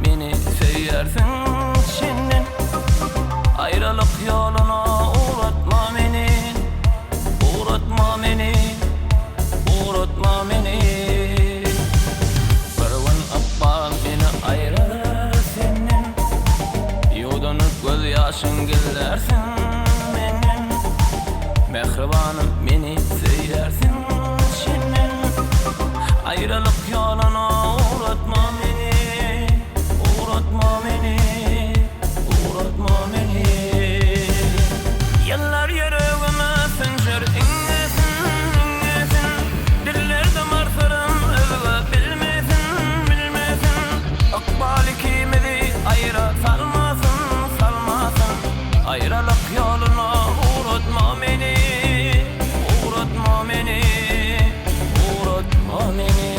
beni söylersin şimdi. Ayrılık yoluna uğratma beni, uğratma beni, uğratma beni. Bir gün abbal beni ayırır senin, yudanıp göz yaşın gillersin benim. Mehribanım beni söylersin şimdi. Ayrılık yoluna uğratma beni, uğratma beni, uğratma beni. Yıllar yüreğime sıncır inlesin, inlesin. Dillerde martırım özle bilmesin, bilmesin. Akbali kimidi ayıra salmasın, salmasın. Ayrılık yoluna uğratma beni, uğratma beni, uğratma beni.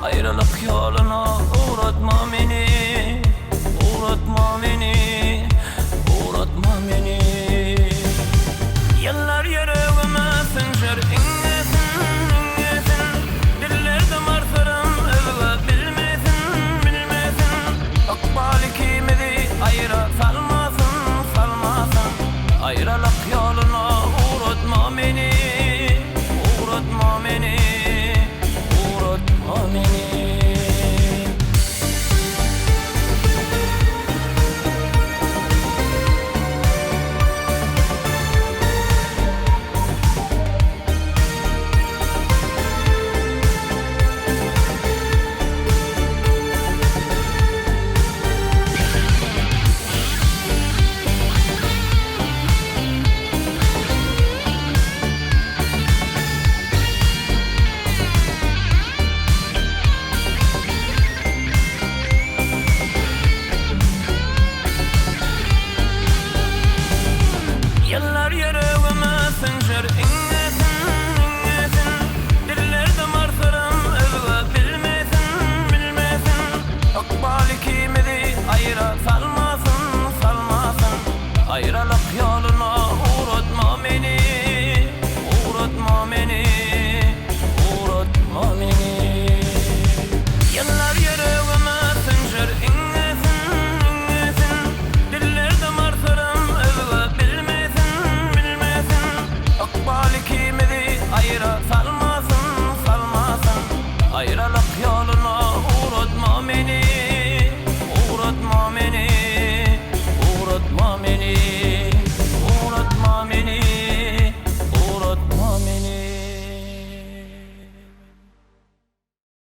Ayrılık yoluna uğratma beni, uğratma beni, uğratma beni. Yıllar yüreğime sıncır inlesin, inlesin. Dillerde martırım özle bilmesin, bilmesin. Akbali kimidi ayıra salmasın, salmasın. Ayrılık yoluna uğratma beni, uğratma beni, uğratma beni. Yıllar yüreğime sıncır inlesin, inlesin. Dillerde martırım özle bilmesin, bilmesin. Akbali kimidi ayıra salmasın, salmasın. Ayrılık yoluna uğratma beni, uğratma beni, uğratma beni. Yıllar yüreğime sıncır inlesin, inlesin. Dillerde martırım özle bilmesin, bilmesin. Akbali kimidi ayıra salmasın, salmasın. Ayrılık yoluna uğratma beni.